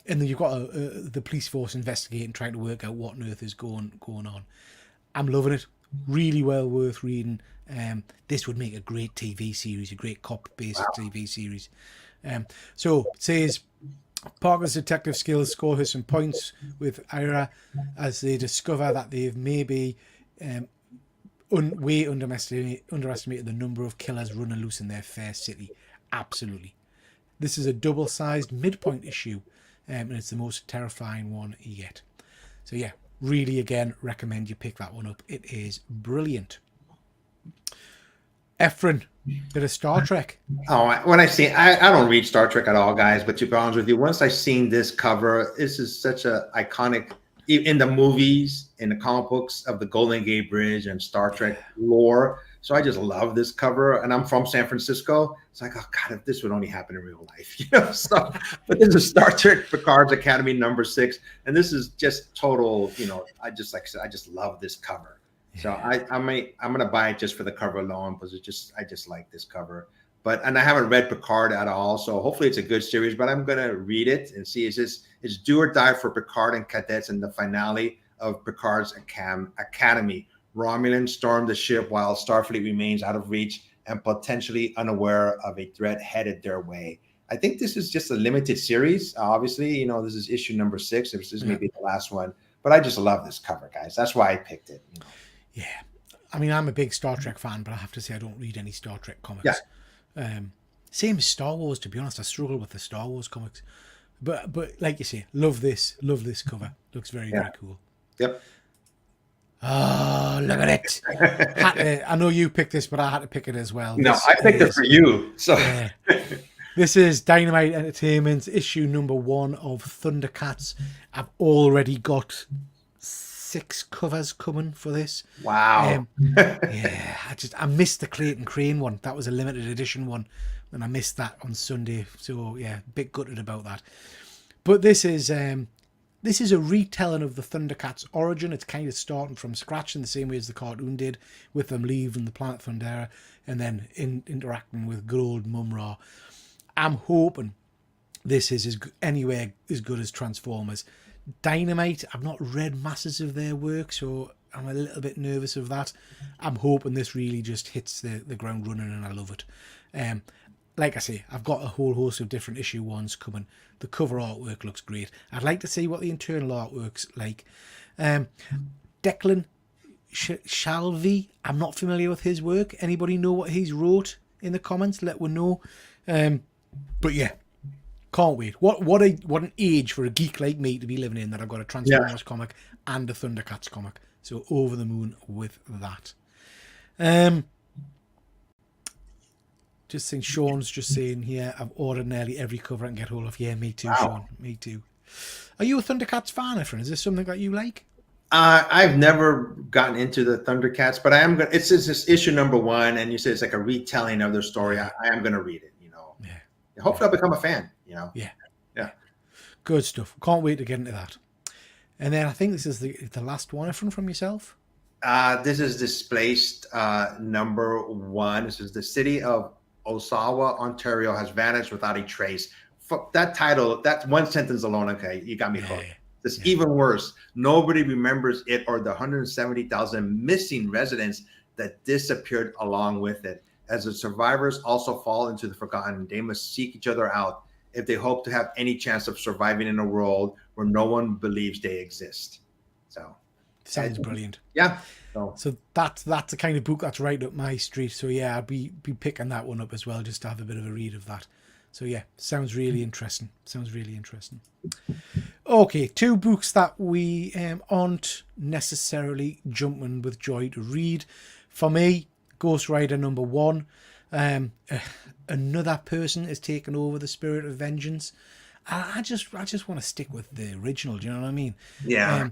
And then you've got the police force investigating, trying to work out what on earth is going on. I'm loving it. Really well worth reading. This would make a great TV series, a great cop-based TV series. So it says Parker's detective skills score her some points with Ira as they discover that they've maybe way underestimated the number of killers running loose in their fair city. Absolutely. This is a double-sized midpoint issue. and it's the most terrifying one yet. So yeah, really again recommend you pick that one up. It is brilliant. Efren, bit of Star Trek. Oh, when I don't read Star Trek at all, guys. But to be honest with you, once I seen this cover, this is such a iconic in the movies, in the comic books of the Golden Gate Bridge and Star Trek lore. So I just love this cover, and I'm from San Francisco. It's like, oh God, if this would only happen in real life, you know. So, but this is Star Trek Picard's Academy #6, and this is just total, you know. I just like I said, I just love this cover. So I'm gonna buy it just for the cover alone because I just like this cover. And I haven't read Picard at all, so hopefully it's a good series. But I'm gonna read it and see it's do or die for Picard and cadets in the finale of Picard's Academy. Romulans storm the ship while Starfleet remains out of reach and potentially unaware of a threat headed their way. I think this is just a limited series. Obviously, you know, this is issue #6. This is maybe the last one, but I just love this cover, guys. That's why I picked it. You know. Yeah, I mean, I'm a big Star Trek fan, but I have to say I don't read any Star Trek comics. Yeah. Same as Star Wars, to be honest. I struggle with the Star Wars comics, but like you say, love this cover. Looks very cool. Yep. Oh, look at it! I know you picked this, but I had to pick it as well. No, I picked it for you. So this is Dynamite Entertainment's issue #1 of Thundercats. I've already got 6 covers coming for this. Wow. Yeah, I missed the Clayton Crane one. That was a limited edition one, and I missed that on Sunday. So yeah, a bit gutted about that. But this is a retelling of the Thundercats' origin. It's kind of starting from scratch in the same way as the cartoon did, with them leaving the planet Thundera and then interacting with good old Mum-Ra. I'm hoping this is anywhere as good as Transformers. Dynamite, I've not read masses of their work, so I'm a little bit nervous of that. I'm hoping this really just hits the ground running, and I love it. Like I say, I've got a whole host of different issue 1s coming. The cover artwork looks great. I'd like to see what the internal artwork's like. Declan Shalvey, I'm not familiar with his work. Anybody know what he's wrote in the comments? Let one know. But yeah, can't wait. What an age for a geek like me to be living in, that I've got a Transformers comic and a Thundercats comic. So over the moon with that. Just think Sean's just saying here, I've ordered nearly every cover I can get hold of. Yeah, me too, wow. Sean. Me too. Are you a Thundercats fan, Efren? Is this something that you like? I've never gotten into the Thundercats, but I am going. It's this issue #1, and you say it's like a retelling of their story. I am going to read it. You know. Yeah. Hopefully, I'll become a fan. You know. Yeah. Yeah. Good stuff. Can't wait to get into that. And then I think this is the last one, Efren, from yourself. This is Displaced #1. This is the city of Oshawa, Ontario has vanished without a trace. That title, that one sentence alone, okay, you got me hooked. It's even worse. Nobody remembers it or the 170,000 missing residents that disappeared along with it. As the survivors also fall into the forgotten, they must seek each other out if they hope to have any chance of surviving in a world where no one believes they exist. So, sounds brilliant. Yeah. So that's the kind of book that's right up my street. So yeah, I'll be picking that one up as well, just to have a bit of a read of that. So yeah, sounds really interesting. Okay, 2 books that we aren't necessarily jumping with joy to read. For me, Ghost Rider #1. Another person is taking over the Spirit of Vengeance. I just want to stick with the original. Do you know what I mean? Yeah.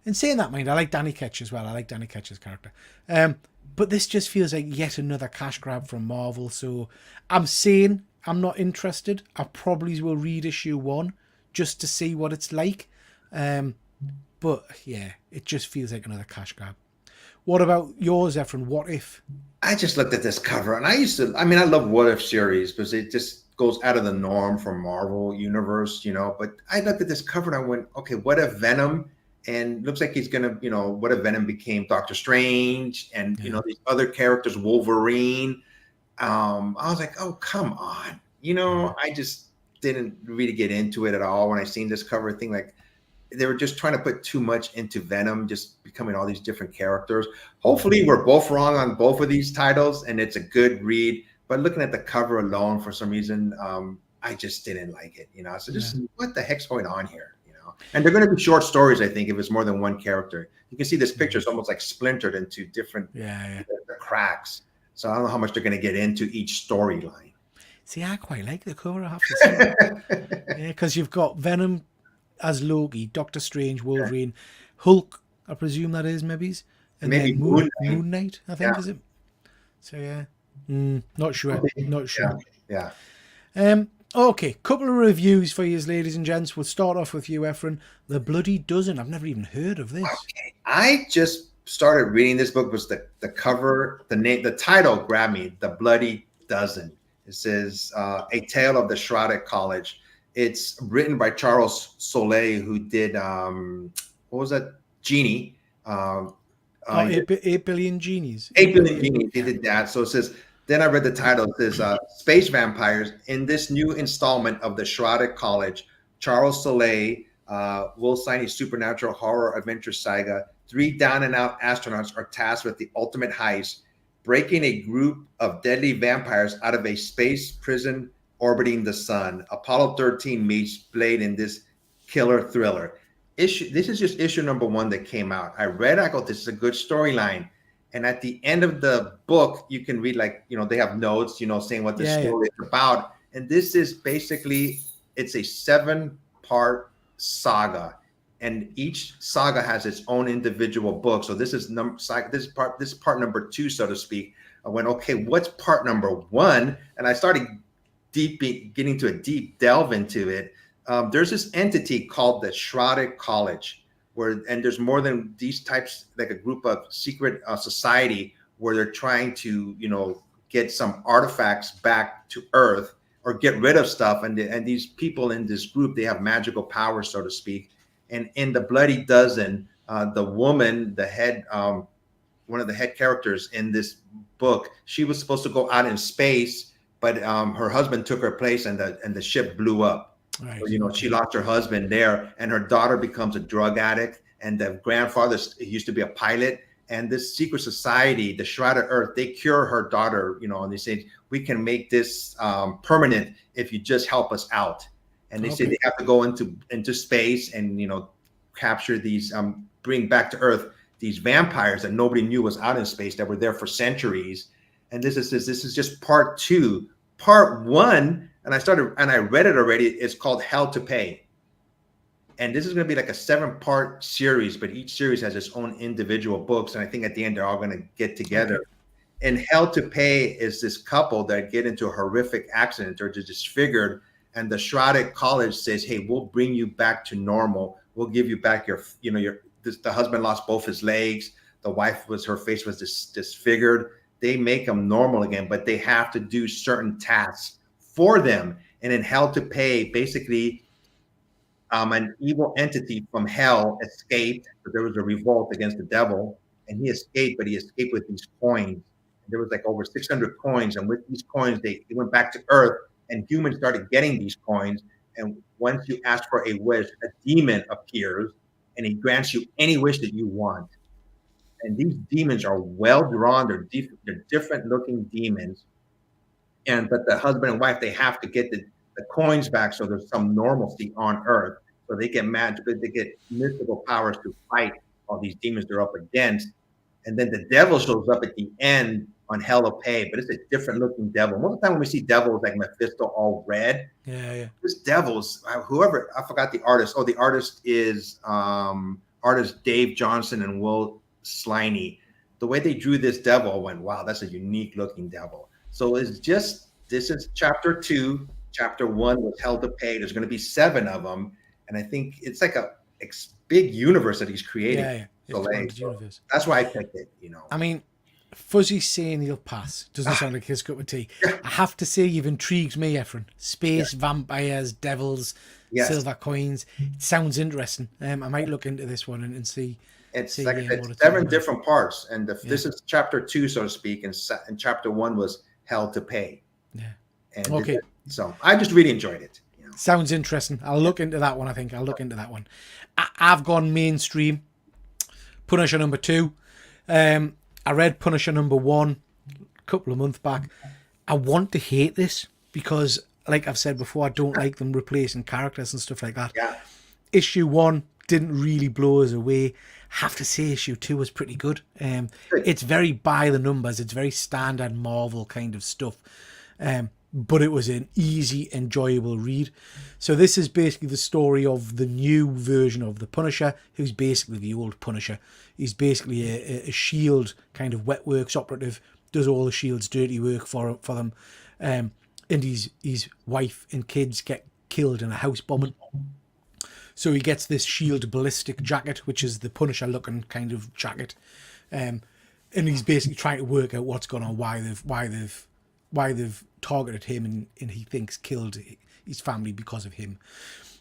And saying that, mind, I like Danny Ketch as well. I like Danny Ketch's character. But this just feels like yet another cash grab from Marvel. So I'm saying I'm not interested. I probably will read issue 1 just to see what it's like. But yeah, it just feels like another cash grab. What about yours, Efren? What If? I just looked at this cover, and I love What If series because it just goes out of the norm for Marvel Universe, you know. But I looked at this cover and I went, okay, what if Venom? And looks like he's gonna, you know, what if Venom became Doctor Strange and you know these other characters, Wolverine. I was like, oh come on, you know, I just didn't really get into it at all when I seen this cover thing. Like they were just trying to put too much into Venom, just becoming all these different characters. Hopefully, we're both wrong on both of these titles, and it's a good read. But looking at the cover alone, for some reason, I just didn't like it. So Yeah. just what the heck's going on here? And they're going to be short stories, I think, if it's more than one character. You can see this picture is almost like splintered into different cracks. So I don't know how much they're going to get into each storyline. See, I quite like the cover, I have to say. Yeah, because you've got Venom as Loki, Doctor Strange, Wolverine, Hulk, I presume that is, maybe. And maybe then Moon Knight, I think, is it? So, yeah. Not sure. Yeah. Okay, couple of reviews for you, ladies and gents. We'll start off with you, Efren. The Bloody Dozen. I've never even heard of this. Okay. I just started reading this book. Was the cover, the title grabbed me. The Bloody Dozen. It says A Tale of the Shrouded College. It's written by Charles Soule, who did what was that? Genie. 8 Billion Genies. 8 Billion Genies. He did that. So it says. Then I read the title. It says Space Vampires. In this new installment of the Shrouded College, Charles Soule will sign a supernatural horror adventure saga. 3 down-and-out astronauts are tasked with the ultimate heist, breaking a group of deadly vampires out of a space prison orbiting the sun. Apollo 13 meets Blade in this killer thriller. This is just issue number 1 that came out. I go, this is a good storyline. And at the end of the book, you can read they have notes, saying what the story is about. And this is basically, it's a 7-part saga, and each saga has its own individual book. So this is part number 2, so to speak. I went, okay, what's part number 1? And I started getting to a deep delve into it. There's this entity called the Shrouded College. And there's more than these types, like a group of secret society where they're trying to, get some artifacts back to Earth or get rid of stuff. And these people in this group, they have magical powers, so to speak. And in the Bloody Dozen, the woman, the head, one of the head characters in this book, she was supposed to go out in space, but her husband took her place, and the ship blew up. Right. So, she lost her husband there, and her daughter becomes a drug addict, and the grandfather used to be a pilot. And this secret society, the Shrouded Earth, they cure her daughter, and they say, we can make this permanent if you just help us out. And they say they have to go into space and, capture these, bring back to Earth these vampires that nobody knew was out in space, that were there for centuries. And this is just part 2. Part 1, and I read it already. It's called Hell to Pay. And this is going to be like a 7-part series, but each series has its own individual books. And I think at the end, they're all going to get together. And Hell to Pay is this couple that get into a horrific accident. They're disfigured. And the Shrouded College says, hey, we'll bring you back to normal. We'll give you back the husband lost both his legs. The wife her face was disfigured. They make them normal again, but they have to do certain tasks for them. And in Hell to Pay, basically, an evil entity from hell escaped. So there was a revolt against the devil, and he escaped, but he escaped with these coins. There was like over 600 coins, and with these coins, they went back to Earth, and humans started getting these coins. And once you ask for a wish, a demon appears, and he grants you any wish that you want. And these demons are well drawn. They're different looking demons. But the husband and wife, they have to get the coins back, so there's some normalcy on Earth. So they get they get mystical powers to fight all these demons they're up against. And then the devil shows up at the end on Hell to Pay, but it's a different looking devil. Most of the time when we see devils like Mephisto all red, this devil's whoever, I forgot the artist. Oh, the artist is artist Dave Johnson and Will Sliney. The way they drew this devil, I went, wow, that's a unique looking devil. So this is chapter 2. Chapter 1 was Hell to Pay. There's going to be 7 of them. And I think it's like a big universe that he's creating. So that's why I picked it, I mean, Fuzzy's saying he'll pass. Doesn't sound like his cup of tea. I have to say, you've intrigued me, Efren. Space, vampires, devils, silver coins. It sounds interesting. I might look into this one and see. It's 7 different parts. And this is chapter 2, so to speak. And chapter 1 was Hell to Pay. Yeah. And so I just really enjoyed it. Sounds interesting. I'll look into that one, I think. I'll look into that one. I've gone mainstream. Punisher number 2. I read Punisher number 1 a couple of months back. I want to hate this because like I've said before, I don't like them replacing characters and stuff like that. Yeah. Issue 1 didn't really blow us away. Have to say issue 2 was pretty good. It's very by the numbers. It's very standard Marvel kind of stuff. But it was an easy, enjoyable read. So this is basically the story of the new version of the Punisher, who's basically the old Punisher. He's basically a S.H.I.E.L.D. kind of wet works operative, does all the S.H.I.E.L.D.'s dirty work for them. And his wife and kids get killed in a house bombing. So he gets this S.H.I.E.L.D. ballistic jacket, which is the Punisher-looking kind of jacket. And he's basically trying to work out what's going on, why they've targeted him, and he thinks killed his family because of him.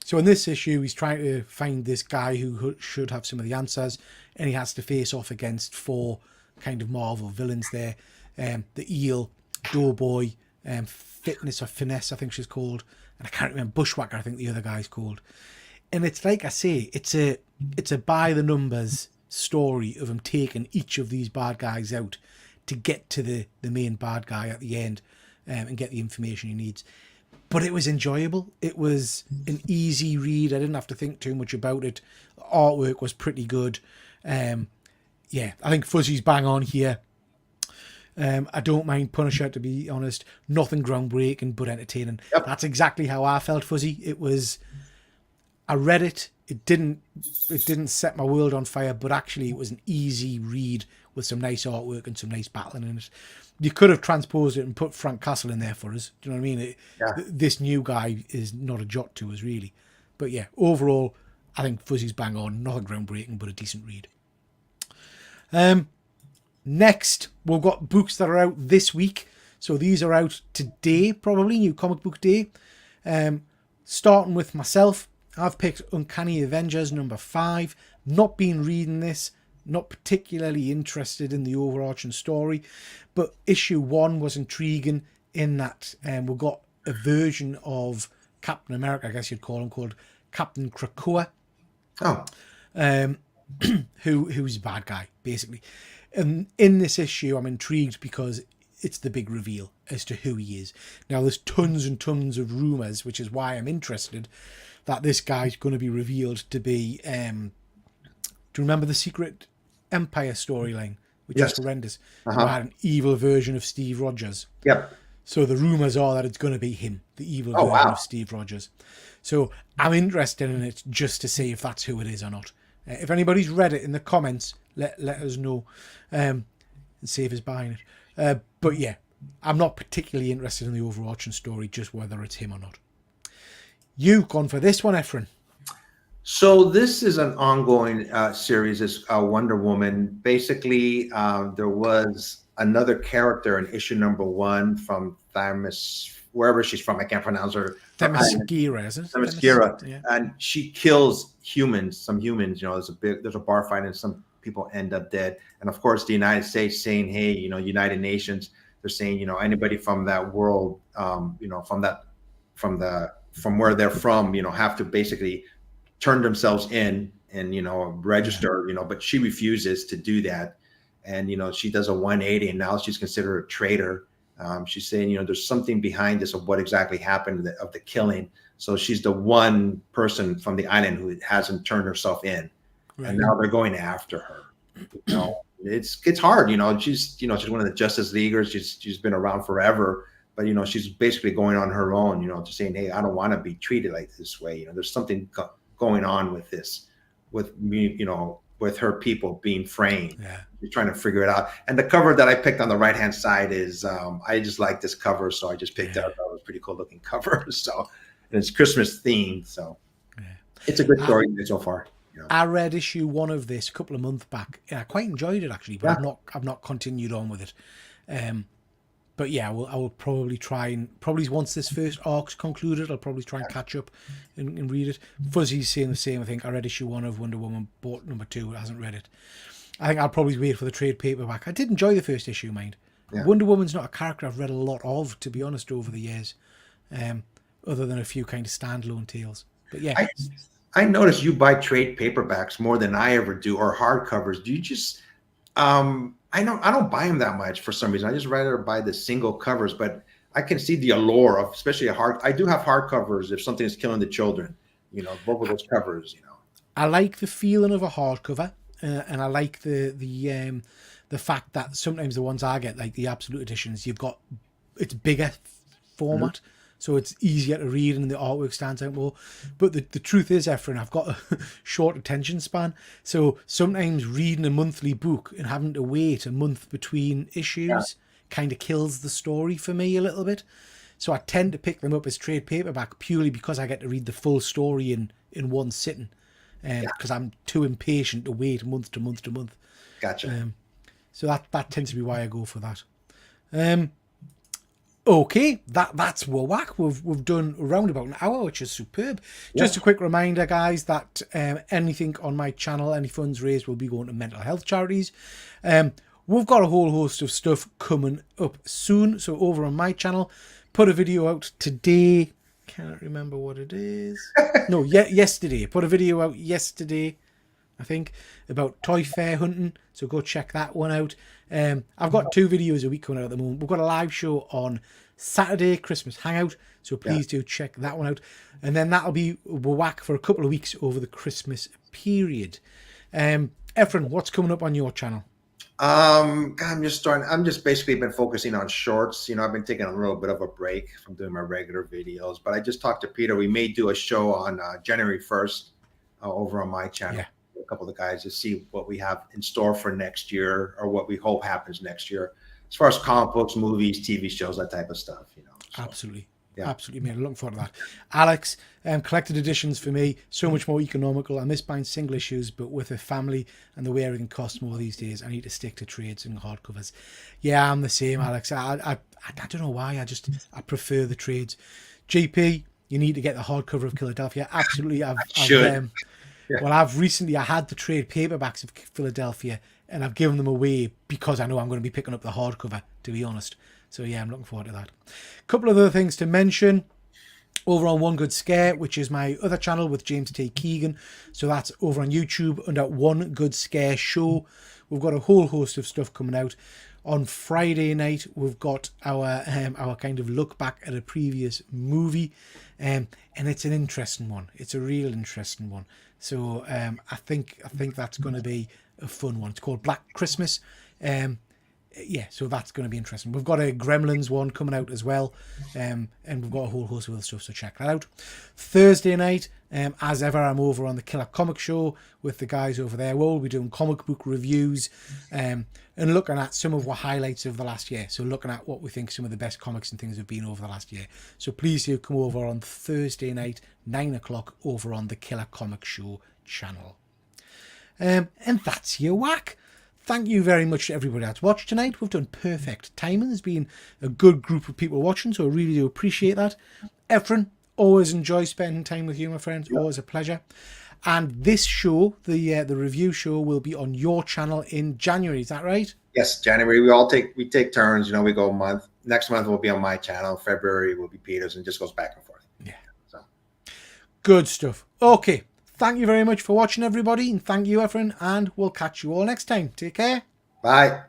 So in this issue, he's trying to find this guy who should have some of the answers, and he has to face off against 4 kind of Marvel villains there. The Eel, Doughboy, Fitness or Finesse, I think she's called, and I can't remember, Bushwhacker, I think the other guy's called. And it's like I say, it's a by the numbers story of him taking each of these bad guys out to get to the main bad guy at the end, and get the information he needs. But it was enjoyable. It was an easy read. I didn't have to think too much about it. The artwork was pretty good. I think Fuzzy's bang on here. I don't mind Punisher, to be honest. Nothing groundbreaking, but entertaining. Yep. That's exactly how I felt Fuzzy. It was... I read it. It didn't set my world on fire, but actually it was an easy read with some nice artwork and some nice battling in it. You could have transposed it and put Frank Castle in there for us. Do you know what I mean? This new guy is not a jot to us, really. But yeah, overall, I think Fuzzy's bang on. Nothing groundbreaking, but a decent read. Next, we've got books that are out this week. So these are out today, probably, New Comic Book Day. Starting with myself, I've picked Uncanny Avengers number 5. Not been reading this, not particularly interested in the overarching story, but issue 1 was intriguing in that we've got a version of Captain America, I guess you'd call him, called Captain Krakoa. Who's a bad guy, basically. And in this issue, I'm intrigued because it's the big reveal as to who he is. Now, there's tons and tons of rumours, which is why I'm interested, that this guy's going to be revealed to be... do you remember the Secret Empire storyline, which is horrendous? Who had an evil version of Steve Rogers. Yep. So the rumours are that it's going to be him, the evil version of Steve Rogers. So I'm interested in it just to see if that's who it is or not. If anybody's read it in the comments, let us know, and see if it's buying it. But yeah, I'm not particularly interested in the overarching story, just whether it's him or not. You've gone for this one, Efren. So this is an ongoing series. It's Wonder Woman. Basically, there was another character in issue number 1 from Thermos, wherever she's from. I can't pronounce her. Themyscira, isn't it? Themyscira, yeah. And she kills humans. Some humans, there's a bar fight, and some people end up dead. And of course, the United States saying, "Hey, United Nations." They're saying, anybody from that world, from where they're from, have to basically turn themselves in and register. But she refuses to do that, and she does a 180, and now she's considered a traitor. She's saying, there's something behind this of what exactly happened of the killing. So she's the one person from the island who hasn't turned herself in, and now they're going after her. It's hard. She's one of the Justice Leaguers. She's been around forever, but she's basically going on her own. Just saying, hey, I don't want to be treated like this way. There's something going on with this, with me, with her people being framed. Yeah. You're trying to figure it out. And the cover that I picked on the right-hand side is, I just like this cover, so I just picked it up. That was a pretty cool looking cover. So, and it's Christmas themed, so it's a good story so far. I read issue 1 of this a couple of months back. I quite enjoyed it actually, but I've not continued on with it. But yeah, I will probably try and once this first arc's concluded, I'll probably try and catch up and read it. Fuzzy's saying the same. I think I read issue 1 of Wonder Woman, bought number 2, hasn't read it. I think I'll probably wait for the trade paperback. I did enjoy the first issue, mind. Yeah. Wonder Woman's not a character I've read a lot of, to be honest, over the years, other than a few kind of standalone tales. But yeah. I notice you buy trade paperbacks more than I ever do, or hardcovers. Do you just I don't buy them that much for some reason. I just rather buy the single covers, but I can see the allure of, especially I do have hardcovers if something is killing the children. Both of those covers. I like the feeling of a hardcover, and I like the fact that sometimes the ones I get, like the absolute editions, it's bigger format, so it's easier to read and the artwork stands out more. But the truth is, Efren, I've got a short attention span, so sometimes reading a monthly book and having to wait a month between issues kind of kills the story for me a little bit. So I tend to pick them up as trade paperback purely because I get to read the full story in one sitting, because I'm too impatient to wait month to month to month. Gotcha. So that tends to be why I go for that. Okay, that's whack. We've done around about an hour, which is superb. Just a quick reminder, guys, that anything on my channel, any funds raised, will be going to mental health charities. We've got a whole host of stuff coming up soon. So over on my channel, put a video out today. Can't remember what it is. No, yesterday. Put a video out yesterday, I think, about toy fair hunting. So go check that one out. I've got 2 videos a week coming out at the moment. We've got a live show on Saturday, Christmas Hangout. So please do check that one out. And then that'll be whack for a couple of weeks over the Christmas period. Efren, what's coming up on your channel? I'm just basically been focusing on shorts. I've been taking a little bit of a break from doing my regular videos, but I just talked to Peter. We may do a show on January 1st over on my channel. Yeah. A couple of the guys to see what we have in store for next year, or what we hope happens next year, as far as comic books, movies, TV shows, that type of stuff. So, absolutely. Yeah. Absolutely, mate. Looking forward to that. Alex, collected editions for me, so much more economical. I miss buying single issues, but with a family and the way everything costs more these days, I need to stick to trades and hardcovers. Yeah, I'm the same, Alex. I don't know why. I prefer the trades. GP, you need to get the hardcover of Philadelphia. Absolutely. I've recently had the trade paperbacks of Philadelphia, and I've given them away because I know I'm going to be picking up the hardcover, to be honest. So yeah, I'm looking forward to that. A couple of other things to mention. Over on One Good Scare, which is my other channel with James T. Keegan. So that's over on YouTube under One Good Scare Show. We've got a whole host of stuff coming out. On Friday night, we've got our kind of look back at a previous movie. And it's an interesting one. It's a real interesting one. So I think that's going to be a fun one. It's called Black Christmas. Yeah, so that's going to be interesting. We've got a Gremlins one coming out as well, and we've got a whole host of other stuff, so check that out. Thursday night, as ever, I'm over on the Killer Comic Show with the guys over there. We'll be doing comic book reviews and looking at some of the highlights of the last year. So looking at what we think some of the best comics and things have been over the last year. So please do come over on Thursday night, 9 o'clock, over on the Killer Comic Show channel. And that's your whack. Thank you very much to everybody that's watched tonight. We've done perfect timing. There's been a good group of people watching, so I really do appreciate that. Efren, always enjoy spending time with you, my friends. Always a pleasure. And this show, the review show, will be on your channel in January. Is that right? Yes, January. We take turns. We go a month. Next month will be on my channel. February will be Peter's, and it just goes back and forth. Yeah. So good stuff. Okay. Thank you very much for watching, everybody, and thank you, Efren, and we'll catch you all next time. Take care. Bye.